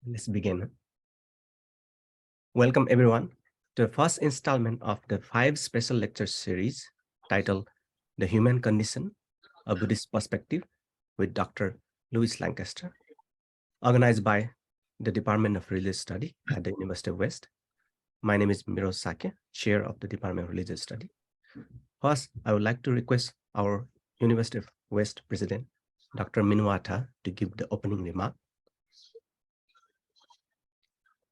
Let's begin. Welcome everyone to the first installment of the 5 special lecture series titled The Human Condition, a Buddhist Perspective with Dr. Louis Lancaster, organized by the Department of Religious Study at the University of West. My name is Miro Sake, Chair of the Department of Religious Study. First, I would like to request our University of West President, Dr. Minuata, to give the opening remark.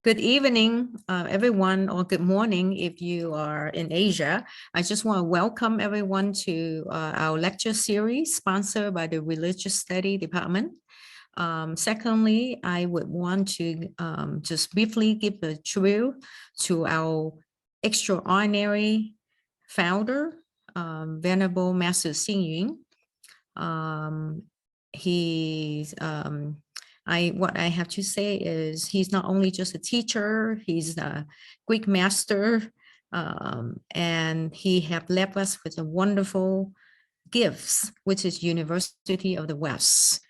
Good evening, everyone, or good morning if you are in Asia. I just want to welcome everyone to our lecture series sponsored by the Religious Study Department. Secondly, I would want to just briefly give a tribute to our extraordinary founder, Venerable Master Xing Yun. What I have to say is he's not only just a teacher, he's a Greek master, and he have left us with a wonderful gifts, which is University of the West.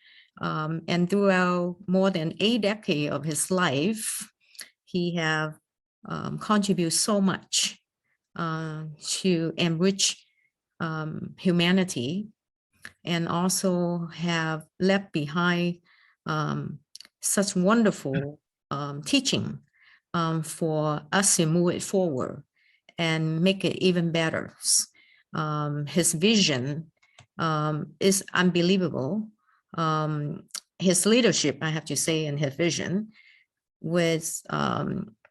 And throughout more than 8 decades of his life, he have contributed so much to enrich humanity, and also have left behind such wonderful teaching for us to move it forward and make it even better. His vision is unbelievable. His leadership, I have to say, and his vision with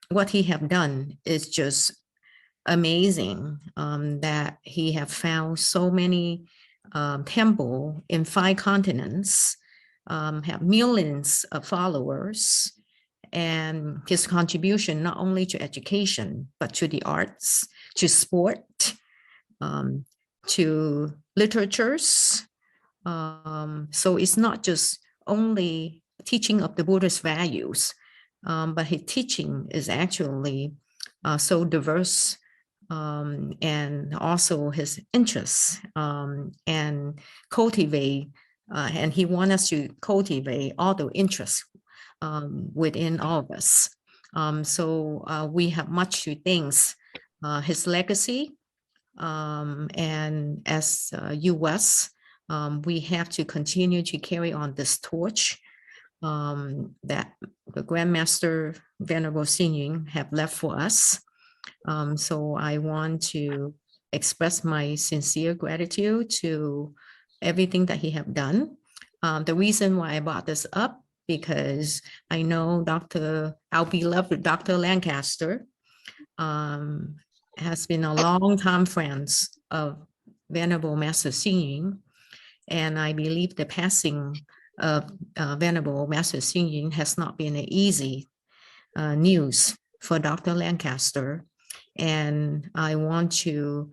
what he have done is just amazing, that he have found so many temple in 5 continents, have millions of followers, and his contribution not only to education, but to the arts, to sport, to literatures. So it's not just only teaching of the Buddhist values, but his teaching is actually so diverse, and also his interests, and cultivate, and he wants us to cultivate all the interests within all of us. So we have much to thank his legacy, and as US, we have to continue to carry on this torch that the Grandmaster Venerable Xing Yun have left for us. So I want to express my sincere gratitude to everything that he have done. The reason why I brought this up, because I know our beloved Dr. Lancaster has been a long time friends of Venerable Master Xing Yun, and I believe the passing of Venerable Master Xing Yun has not been an easy news for Dr. Lancaster. And I want to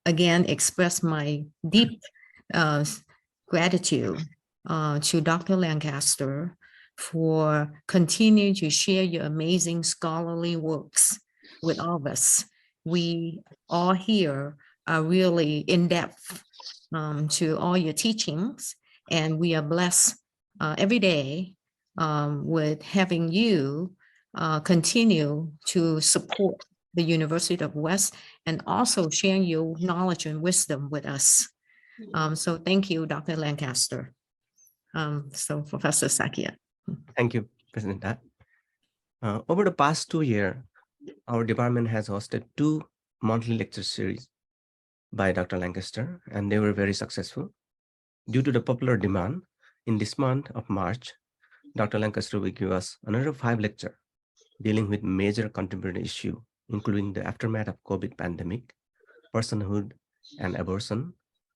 again express my deep gratitude to Dr. Lancaster for continuing to share your amazing scholarly works with all of us. We all here are really in depth to all your teachings, and we are blessed every day with having you continue to support the University of West and also sharing your knowledge and wisdom with us. So thank you, Dr. Lancaster. So Professor Sakia. Thank you, President Dat. Over the past 2 years, our department has hosted 2 monthly lecture series by Dr. Lancaster, and they were very successful. Due to the popular demand, in this month of March, Dr. Lancaster will give us another 5 lectures dealing with major contemporary issues, including the aftermath of COVID pandemic, personhood and abortion,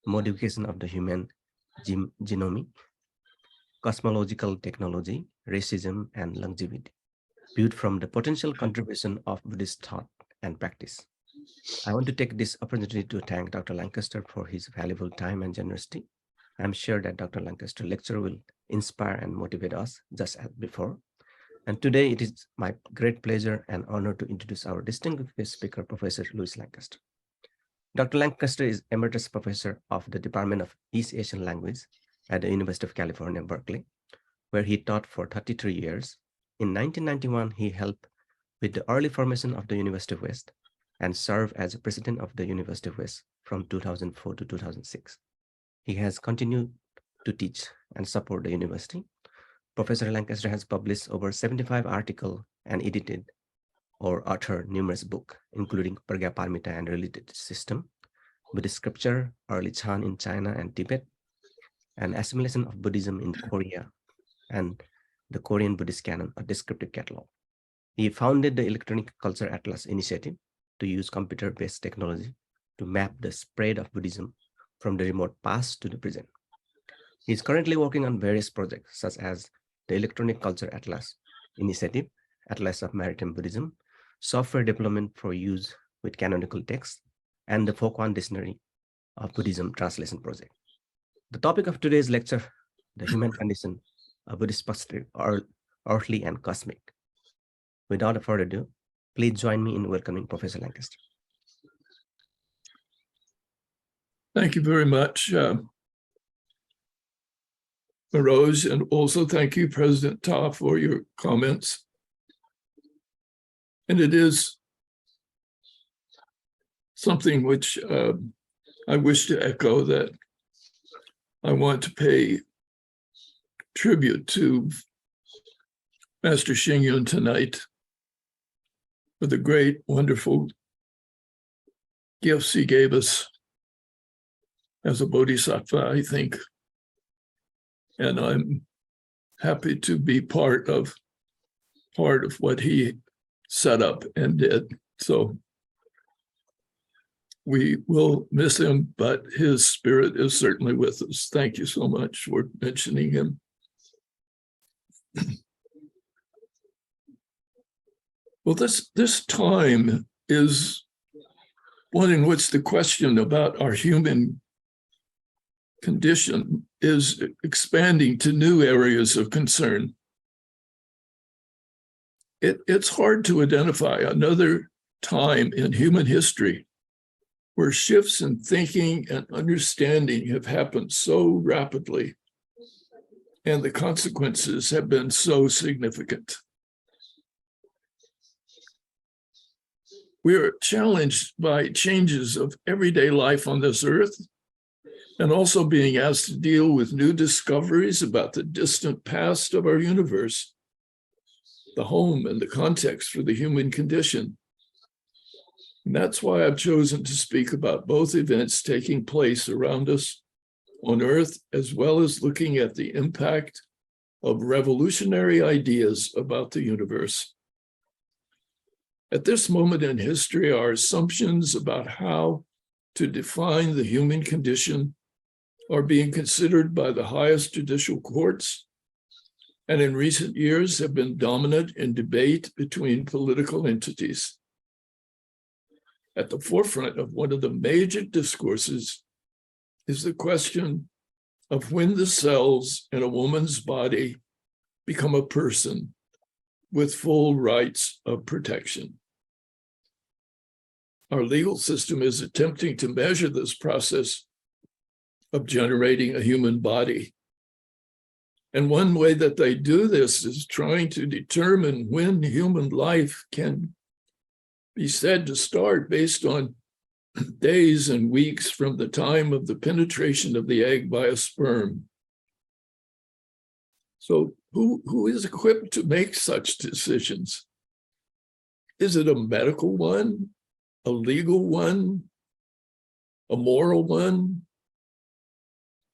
modification of the human genome, cosmological technology, racism, and longevity, viewed from the potential contribution of Buddhist thought and practice. I want to take this opportunity to thank Dr. Lancaster for his valuable time and generosity. I'm sure that Dr. Lancaster's lecture will inspire and motivate us just as before. And today it is my great pleasure and honor to introduce our distinguished guest speaker, Professor Louis Lancaster. Dr. Lancaster is Emeritus Professor of the Department of East Asian Language at the University of California, Berkeley. where he taught for 33 years. In 1991, he helped with the early formation of the University of West and served as president of the University of West from 2004 to 2006. He has continued to teach and support the university. Professor Lancaster has published over 75 articles and edited or authored numerous books, including Pragyaparmita and Related System, Buddhist Scripture, Early Chan in China and Tibet, and Assimilation of Buddhism in Korea, and the Korean Buddhist Canon, a descriptive catalog. He founded the Electronic Culture Atlas Initiative to use computer-based technology to map the spread of Buddhism from the remote past to the present. He is currently working on various projects such as the Electronic Culture Atlas Initiative, Atlas of Maritime Buddhism, software development for use with canonical texts, and the Fokwan Dictionary of Buddhism Translation Project. The topic of today's lecture, the human condition, a Buddhist perspective, earthly and cosmic. Without further ado, please join me in welcoming Professor Lancaster. Thank you very much, Rose, and also thank you, President Ta, for your comments. And it is something which I wish to echo, that I want to pay tribute to Master Xingyun tonight for the great, wonderful gifts he gave us as a bodhisattva, I think. And I'm happy to be part of what he set up and did. So we will miss him, but his spirit is certainly with us. Thank you so much for mentioning him. Well, this time is one in which the question about our human condition is expanding to new areas of concern. It's hard to identify another time in human history where shifts in thinking and understanding have happened so rapidly, and the consequences have been so significant. We are challenged by changes of everyday life on this earth, and also being asked to deal with new discoveries about the distant past of our universe, the home and the context for the human condition. And that's why I've chosen to speak about both events taking place around us on Earth, as well as looking at the impact of revolutionary ideas about the universe. At this moment in history, our assumptions about how to define the human condition are being considered by the highest judicial courts, and in recent years have been dominant in debate between political entities. At the forefront of one of the major discourses is the question of when the cells in a woman's body become a person with full rights of protection. Our legal system is attempting to measure this process of generating a human body. And one way that they do this is trying to determine when human life can be said to start based on days and weeks from the time of the penetration of the egg by a sperm. So who is equipped to make such decisions? Is it a medical one, a legal one, a moral one,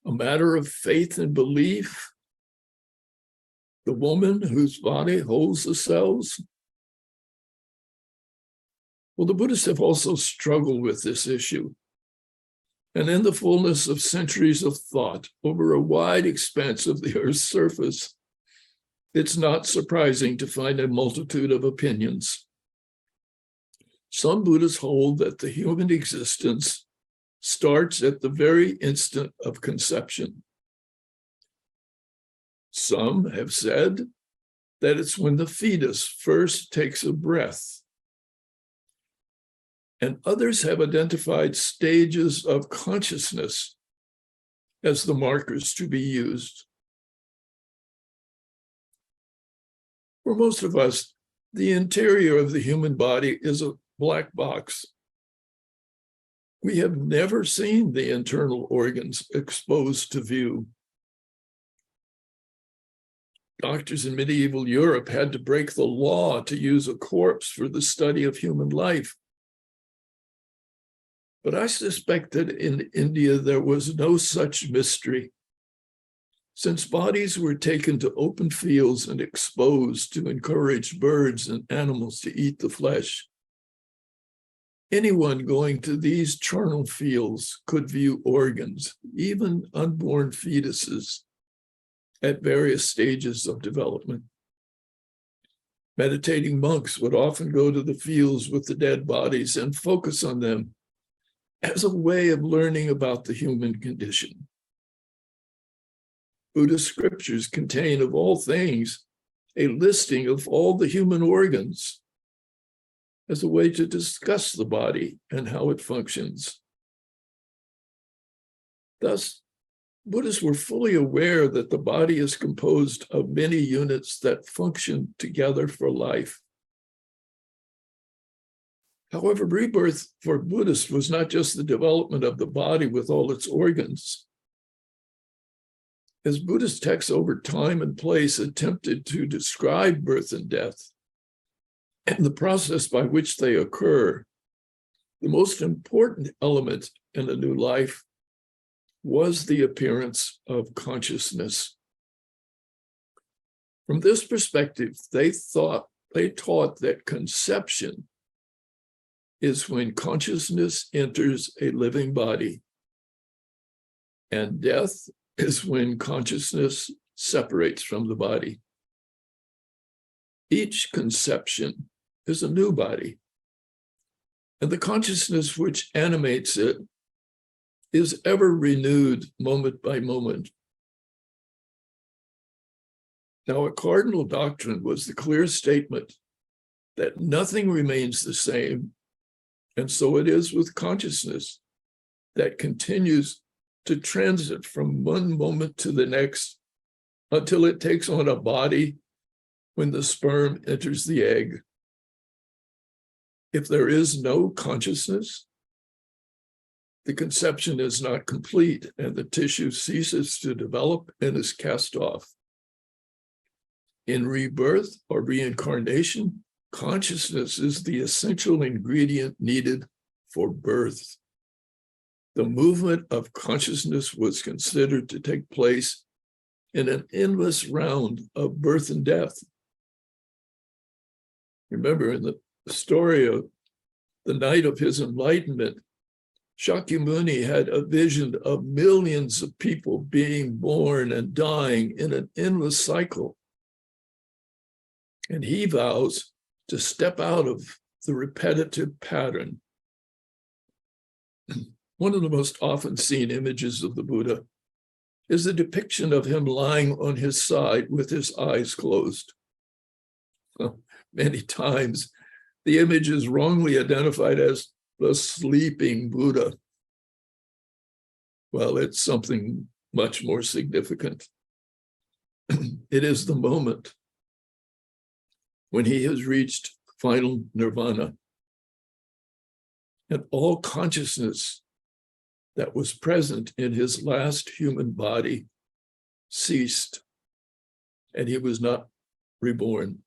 a matter of faith and belief? The woman whose body holds the cells? Well, the Buddhists have also struggled with this issue. And in the fullness of centuries of thought over a wide expanse of the Earth's surface, it's not surprising to find a multitude of opinions. Some Buddhists hold that the human existence starts at the very instant of conception. Some have said that it's when the fetus first takes a breath. And others have identified stages of consciousness as the markers to be used. For most of us, the interior of the human body is a black box. We have never seen the internal organs exposed to view. Doctors in medieval Europe had to break the law to use a corpse for the study of human life. But I suspect that in India, there was no such mystery, since bodies were taken to open fields and exposed to encourage birds and animals to eat the flesh. Anyone going to these charnel fields could view organs, even unborn fetuses, at various stages of development. Meditating monks would often go to the fields with the dead bodies and focus on them as a way of learning about the human condition. Buddhist scriptures contain, of all things, a listing of all the human organs as a way to discuss the body and how it functions. Thus, Buddhists were fully aware that the body is composed of many units that function together for life. However, rebirth for Buddhists was not just the development of the body with all its organs. As Buddhist texts over time and place attempted to describe birth and death and the process by which they occur, the most important element in a new life was the appearance of consciousness. From this perspective, they taught that conception is when consciousness enters a living body, and death is when consciousness separates from the body. Each conception is a new body, and the consciousness which animates it is ever renewed moment by moment. Now, a cardinal doctrine was the clear statement that nothing remains the same, and so it is with consciousness that continues to transit from one moment to the next until it takes on a body when the sperm enters the egg. If there is no consciousness, the conception is not complete and the tissue ceases to develop and is cast off. In rebirth or reincarnation, consciousness is the essential ingredient needed for birth. The movement of consciousness was considered to take place in an endless round of birth and death. Remember, in the story of the night of his enlightenment, Shakyamuni had a vision of millions of people being born and dying in an endless cycle. And he vows to step out of the repetitive pattern. One of the most often seen images of the Buddha is the depiction of him lying on his side with his eyes closed. Many times, the image is wrongly identified as the sleeping Buddha. Well, it's something much more significant. It is the moment when he has reached final nirvana, and all consciousness that was present in his last human body ceased, and he was not reborn.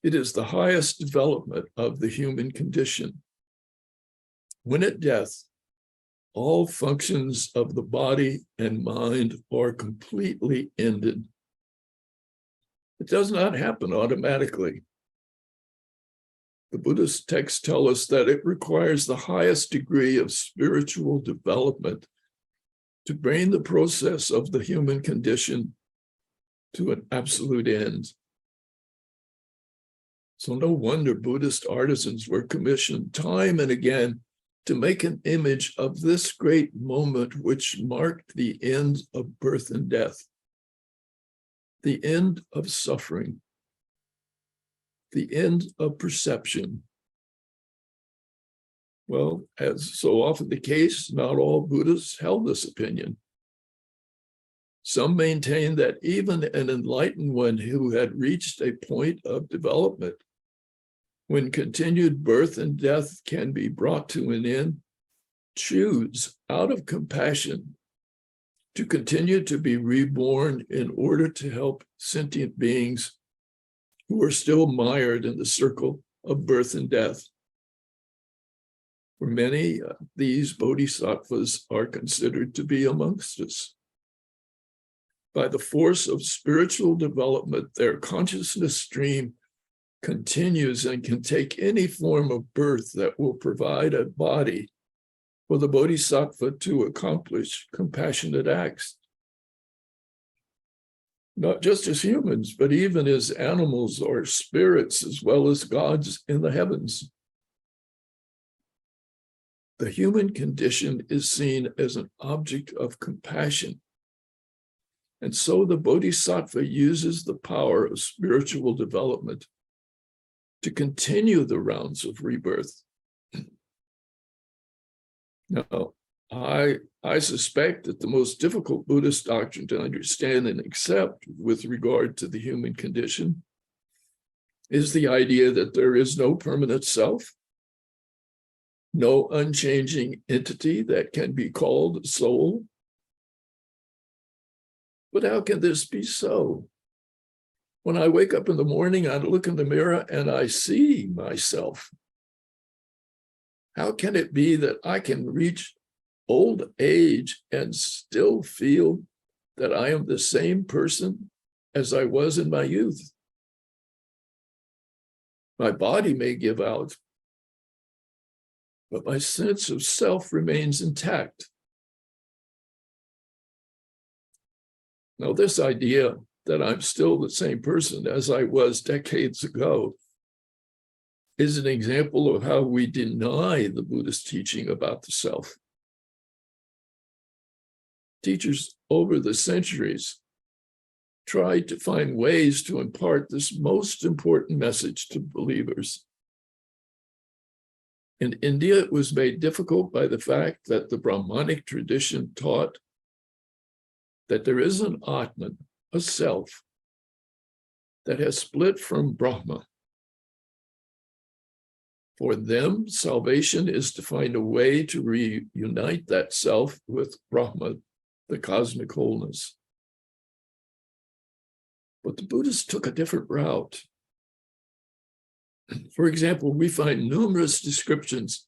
It is the highest development of the human condition. When at death, all functions of the body and mind are completely ended. It does not happen automatically. The Buddhist texts tell us that it requires the highest degree of spiritual development to bring the process of the human condition to an absolute end. So no wonder Buddhist artisans were commissioned time and again to make an image of this great moment which marked the end of birth and death, the end of suffering, the end of perception. Well, as so often the case, not all Buddhists held this opinion. Some maintain that even an enlightened one who had reached a point of development, when continued birth and death can be brought to an end, choose out of compassion to continue to be reborn in order to help sentient beings who are still mired in the circle of birth and death. For many, these bodhisattvas are considered to be amongst us. By the force of spiritual development, their consciousness stream continues and can take any form of birth that will provide a body for the bodhisattva to accomplish compassionate acts. Not just as humans, but even as animals or spirits, as well as gods in the heavens. The human condition is seen as an object of compassion. And so the bodhisattva uses the power of spiritual development to continue the rounds of rebirth. Now, I suspect that the most difficult Buddhist doctrine to understand and accept with regard to the human condition is the idea that there is no permanent self, no unchanging entity that can be called soul. But how can this be so? When I wake up in the morning, I look in the mirror and I see myself. How can it be that I can reach old age and still feel that I am the same person as I was in my youth? My body may give out, but my sense of self remains intact. Now, this idea that I'm still the same person as I was decades ago is an example of how we deny the Buddhist teaching about the self. Teachers over the centuries tried to find ways to impart this most important message to believers. In India, it was made difficult by the fact that the Brahmanic tradition taught that there is an Atman, a self, that has split from Brahma. For them, salvation is to find a way to reunite that self with Brahma, the cosmic wholeness. But the Buddhists took a different route. For example, we find numerous descriptions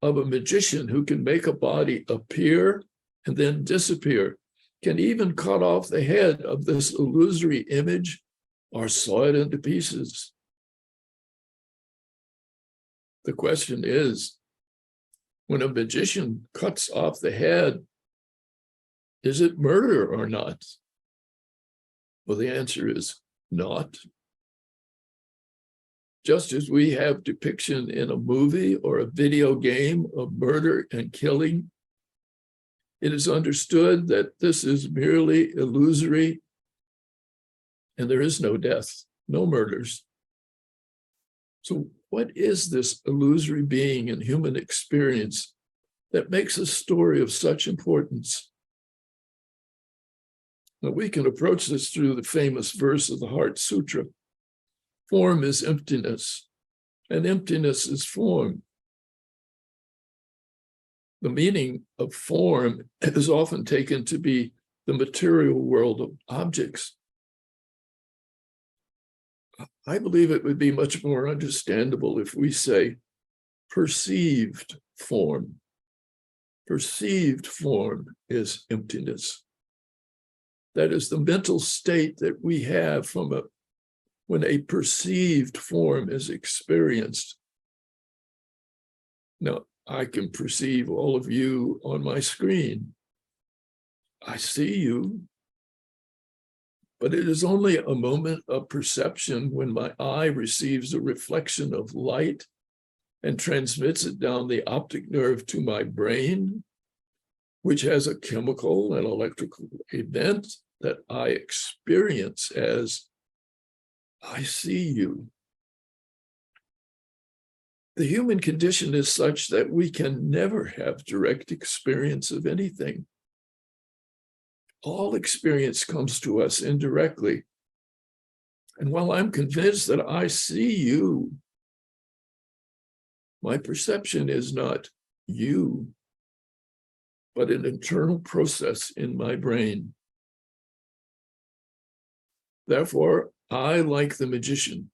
of a magician who can make a body appear and then disappear, can even cut off the head of this illusory image or saw it into pieces. The question is, when a magician cuts off the head, is it murder or not? Well, the answer is not. Just as we have depiction in a movie or a video game of murder and killing, it is understood that this is merely illusory and there is no death, no murders. So what is this illusory being in human experience that makes a story of such importance? Now, we can approach this through the famous verse of the Heart Sutra. Form is emptiness, and emptiness is form. The meaning of form is often taken to be the material world of objects. I believe it would be much more understandable if we say perceived form. Perceived form is emptiness. That is the mental state that we have when a perceived form is experienced. Now, I can perceive all of you on my screen. I see you, but it is only a moment of perception when my eye receives a reflection of light and transmits it down the optic nerve to my brain, which has a chemical and electrical event that I experience as I see you. The human condition is such that we can never have direct experience of anything. all experience comes to us indirectly. And while I'm convinced that I see you, my perception is not you, but an internal process in my brain. Therefore, I, like the magician,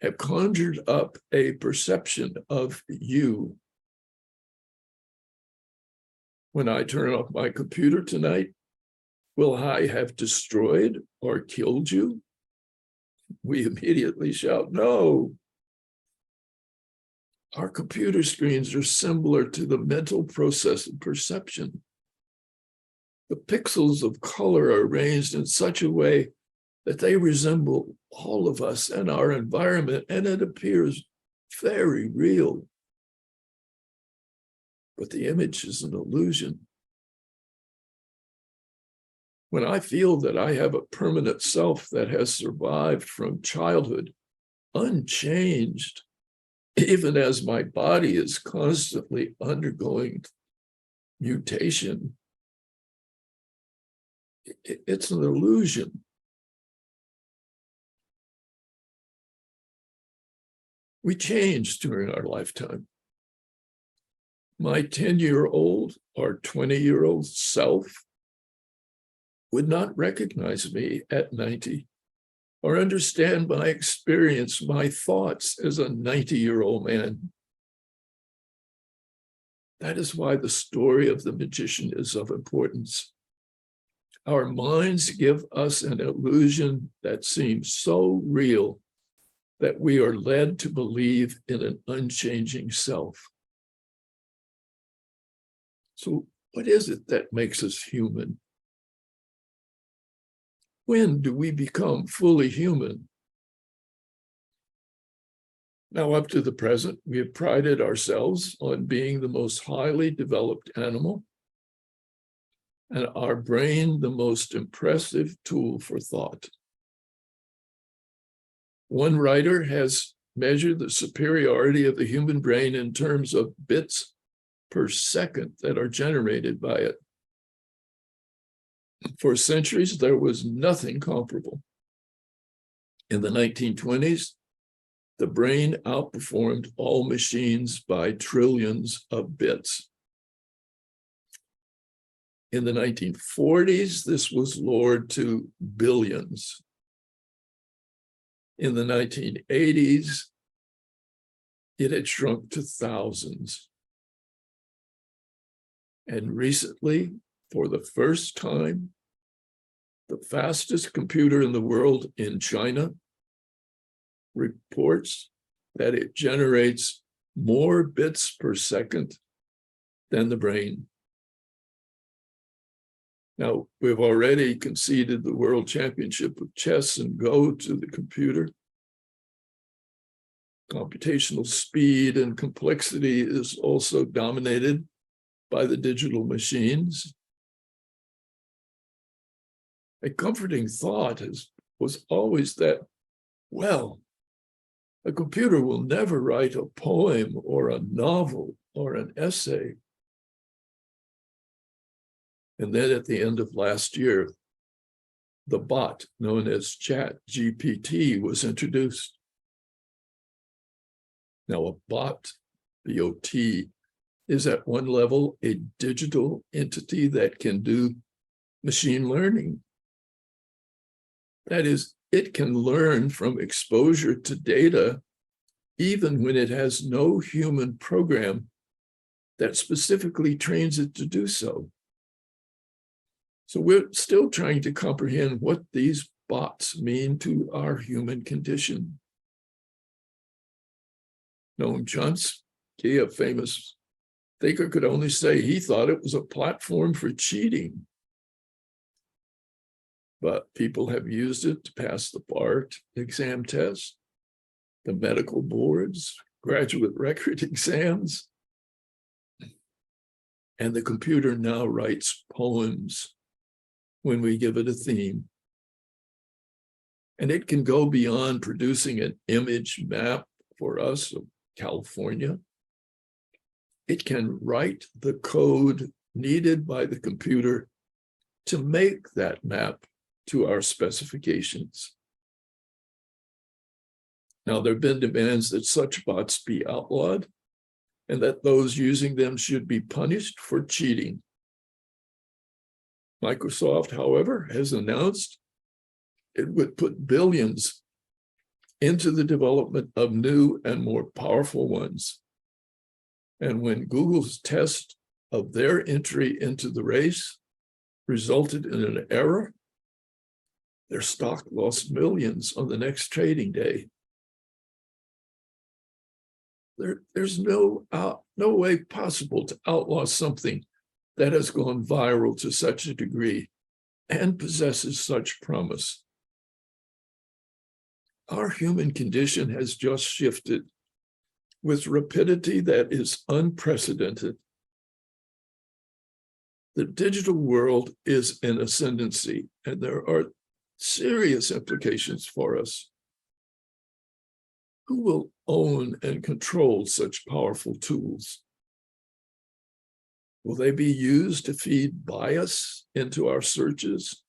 have conjured up a perception of you. When I turn off my computer tonight, will I have destroyed or killed you? We immediately shout, no. Our computer screens are similar to the mental process of perception. The pixels of color are arranged in such a way that they resemble all of us and our environment, and it appears very real. But the image is an illusion. When I feel that I have a permanent self that has survived from childhood, unchanged, even as my body is constantly undergoing mutation, it's an illusion. We change during our lifetime. My 10-year-old or 20-year-old self would not recognize me at 90 or understand my experience, my thoughts as a 90-year-old man. That is why the story of the magician is of importance. Our minds give us an illusion that seems so real that we are led to believe in an unchanging self. So what is it that makes us human? When do we become fully human? Now, up to the present, we have prided ourselves on being the most highly developed animal and our brain the most impressive tool for thought. One writer has measured the superiority of the human brain in terms of bits per second that are generated by it. For centuries, there was nothing comparable. In the 1920s, the brain outperformed all machines by trillions of bits. In the 1940s, this was lowered to billions. In the 1980s, it had shrunk to thousands. And recently, for the first time, the fastest computer in the world in China reports that it generates more bits per second than the brain. Now, we've already conceded the World Championship of Chess and Go to the computer. Computational speed and complexity is also dominated by the digital machines. A comforting thought was always that, well, a computer will never write a poem or a novel or an essay. And then at the end of last year, the bot known as ChatGPT was introduced. Now, a bot, B-O-T, is at one level a digital entity that can do machine learning. That is, it can learn from exposure to data, even when it has no human program that specifically trains it to do so. So we're still trying to comprehend what these bots mean to our human condition. Noam Chomsky, a famous thinker, could only say he thought it was a platform for cheating. But people have used it to pass the bar exam test, the medical boards, graduate record exams. And the computer now writes poems when we give it a theme. And it can go beyond producing an image map for us of California. It can write the code needed by the computer to make that map to our specifications. Now, there have been demands that such bots be outlawed and that those using them should be punished for cheating. Microsoft, however, has announced it would put billions into the development of new and more powerful ones. And when Google's test of their entry into the race resulted in an error, their stock lost millions on the next trading day. There's no way possible to outlaw something that has gone viral to such a degree and possesses such promise. Our human condition has just shifted with rapidity that is unprecedented. The digital world is in ascendancy, and there are serious implications for us. Who will own and control such powerful tools? Will they be used to feed bias into our searches?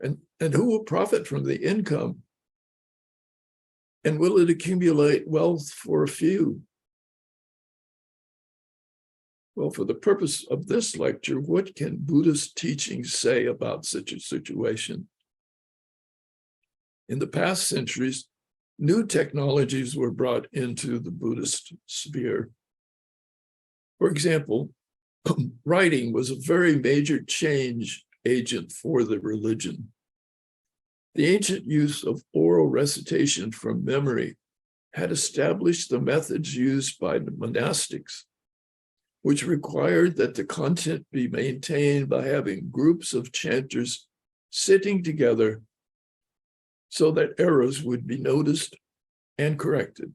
And who will profit from the income? And will it accumulate wealth for a few? Well, for the purpose of this lecture, what can Buddhist teachings say about such a situation? In the past centuries, new technologies were brought into the Buddhist sphere. For example, writing was a very major change agent for the religion. The ancient use of oral recitation from memory had established the methods used by the monastics, which required that the content be maintained by having groups of chanters sitting together so that errors would be noticed and corrected.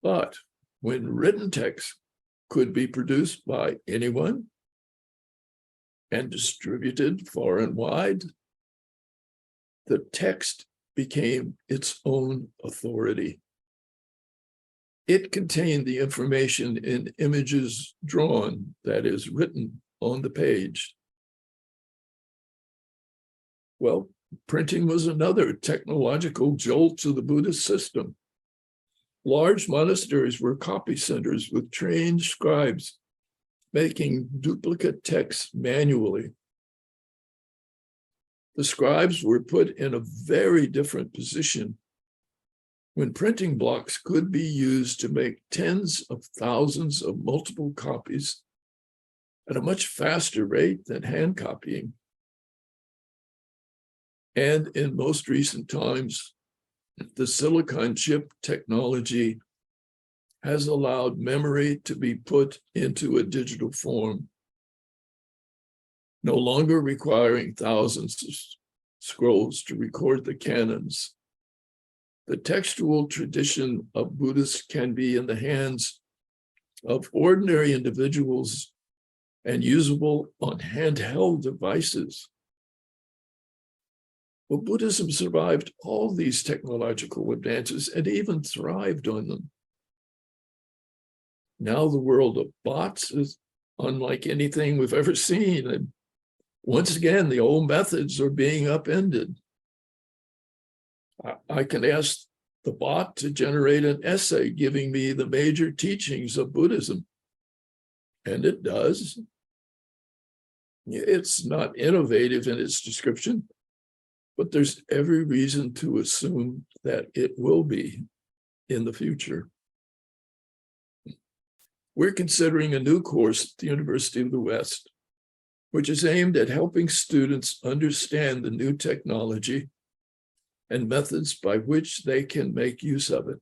But when written text could be produced by anyone and distributed far and wide, the text became its own authority. It contained the information in images drawn, that is, written on the page. Well, printing was another technological jolt to the Buddhist system. Large monasteries were copy centers with trained scribes making duplicate texts manually. The scribes were put in a very different position when printing blocks could be used to make tens of thousands of multiple copies at a much faster rate than hand copying. And in most recent times, the silicon chip technology has allowed memory to be put into a digital form, no longer requiring thousands of scrolls to record the canons. The textual tradition of Buddhists can be in the hands of ordinary individuals and usable on handheld devices. Well, Buddhism survived all these technological advances and even thrived on them. Now the world of bots is unlike anything we've ever seen. And once again, the old methods are being upended. I can ask the bot to generate an essay giving me the major teachings of Buddhism, and it does. It's not innovative in its description, but there's every reason to assume that it will be in the future. We're considering a new course at the University of the West, which is aimed at helping students understand the new technology and methods by which they can make use of it.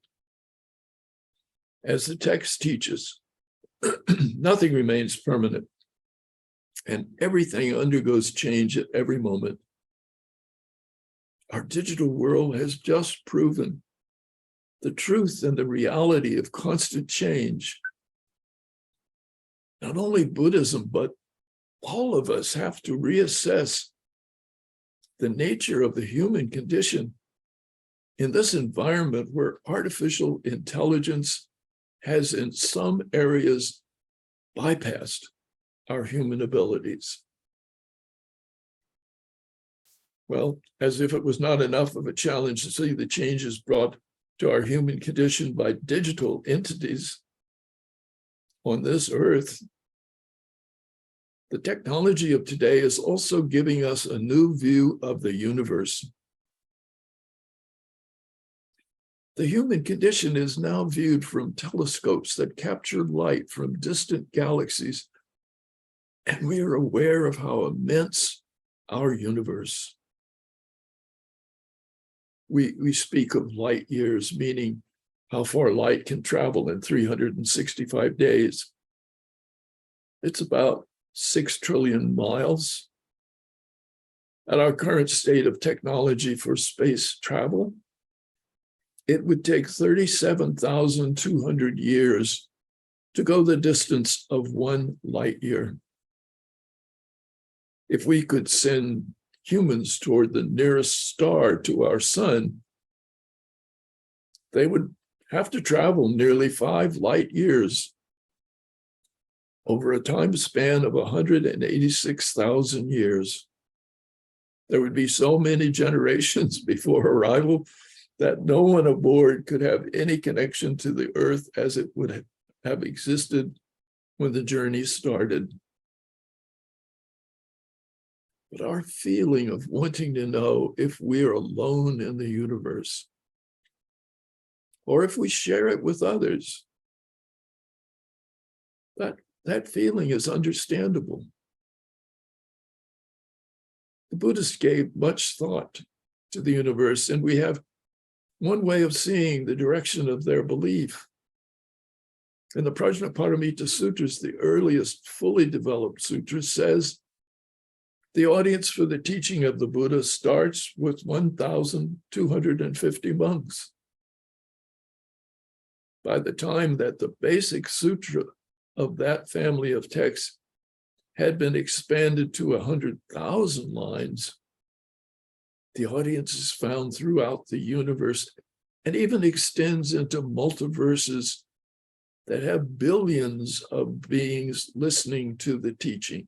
As the text teaches, nothing remains permanent, and everything undergoes change at every moment. Our digital world has just proven the truth and the reality of constant change. Not only Buddhism, but all of us have to reassess the nature of the human condition in this environment where artificial intelligence has in some areas bypassed our human abilities. Well, as if it was not enough of a challenge to see the changes brought to our human condition by digital entities on this earth, the technology of today is also giving us a new view of the universe. The human condition is now viewed from telescopes that capture light from distant galaxies, and we are aware of how immense our universe. We speak of light years, meaning how far light can travel in 365 days. It's about 6 trillion miles. At our current state of technology for space travel, it would take 37,200 years to go the distance of 1 light year. If we could send humans toward the nearest star to our sun, they would have to travel nearly 5 light years over a time span of 186,000 years. There would be so many generations before arrival that no one aboard could have any connection to the Earth as it would have existed when the journey started. But our feeling of wanting to know if we're alone in the universe, or if we share it with others, that feeling is understandable. The Buddhists gave much thought to the universe, and we have one way of seeing the direction of their belief. In the Prajnaparamita Sutras, the earliest fully developed sutra, says the audience for the teaching of the Buddha starts with 1,250 monks. By the time that the basic sutra of that family of texts had been expanded to 100,000 lines, the audience is found throughout the universe and even extends into multiverses that have billions of beings listening to the teaching.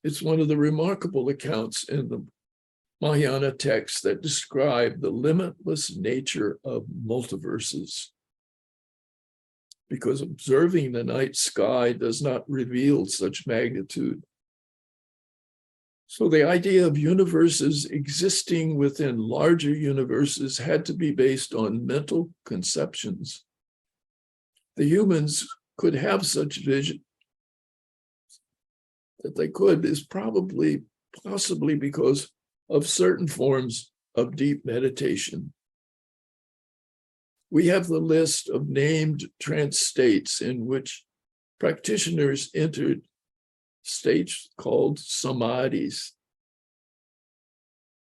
It's one of the remarkable accounts in the Mahayana texts that describe the limitless nature of multiverses, because observing the night sky does not reveal such magnitude. So the idea of universes existing within larger universes had to be based on mental conceptions. The humans could have such vision. That they could is possibly because of certain forms of deep meditation. We have the list of named trance states in which practitioners entered states called samadhis.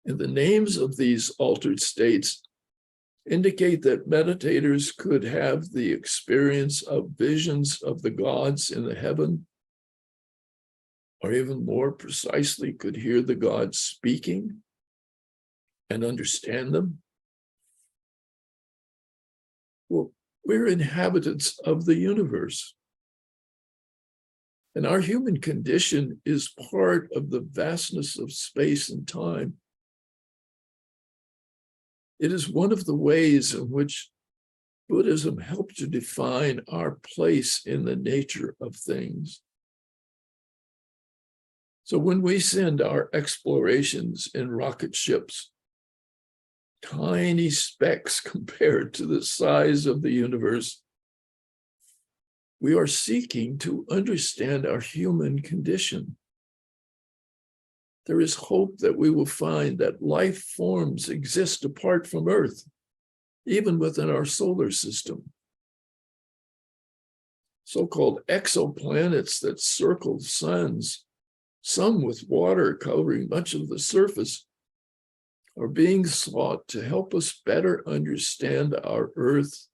And the names of these altered states indicate that meditators could have the experience of visions of the gods in the heaven, or even more precisely, could hear the gods speaking and understand them. Well, we're inhabitants of the universe. And our human condition is part of the vastness of space and time. It is one of the ways in which Buddhism helped to define our place in the nature of things. So when we send our explorations in rocket ships, tiny specks compared to the size of the universe, we are seeking to understand our human condition. There is hope that we will find that life forms exist apart from Earth, even within our solar system. So-called exoplanets that circle suns, some with water covering much of the surface, are being sought to help us better understand our Earth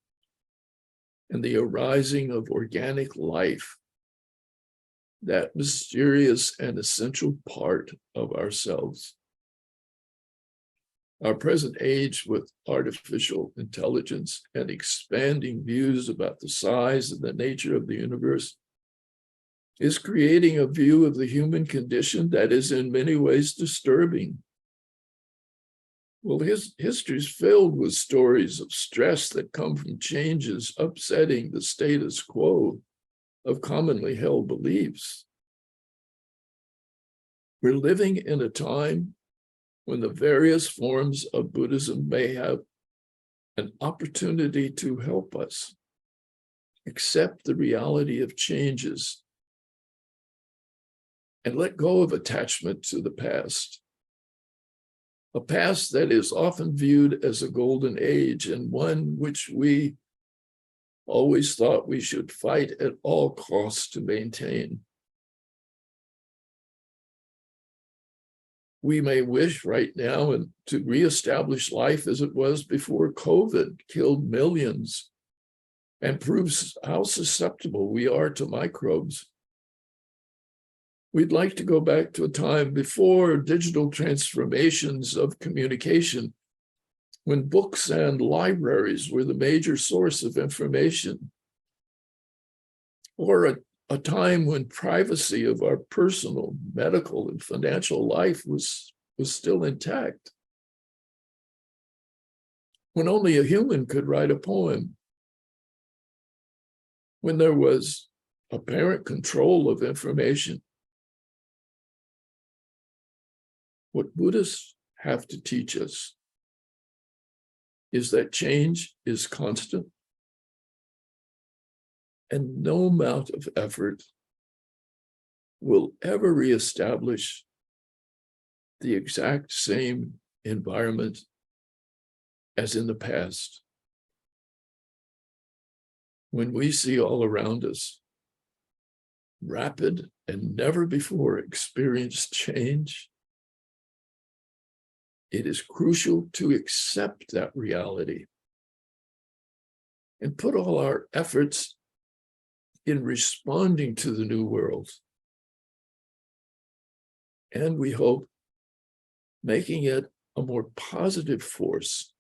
and the arising of organic life, that mysterious and essential part of ourselves. Our present age, with artificial intelligence and expanding views about the size and the nature of the universe, is creating a view of the human condition that is in many ways disturbing. Well, his history is filled with stories of stress that come from changes upsetting the status quo of commonly held beliefs. We're living in a time when the various forms of Buddhism may have an opportunity to help us accept the reality of changes and let go of attachment to the past. A past that is often viewed as a golden age and one which we always thought we should fight at all costs to maintain. We may wish right now to reestablish life as it was before COVID killed millions and proves how susceptible we are to microbes. We'd like to go back to a time before digital transformations of communication, when books and libraries were the major source of information, or a time when privacy of our personal, medical, and financial life was still intact, when only a human could write a poem, when there was apparent control of information. What Buddhists have to teach us is that change is constant, and no amount of effort will ever reestablish the exact same environment as in the past. When we see all around us rapid and never before experienced change, it is crucial to accept that reality and put all our efforts in responding to the new world. And we hope making it a more positive force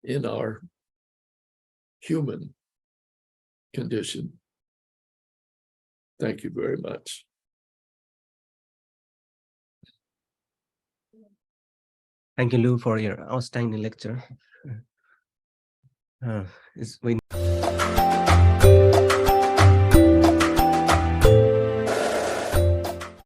in our human condition. Thank you very much. Thank you, Lou, for your outstanding lecture. We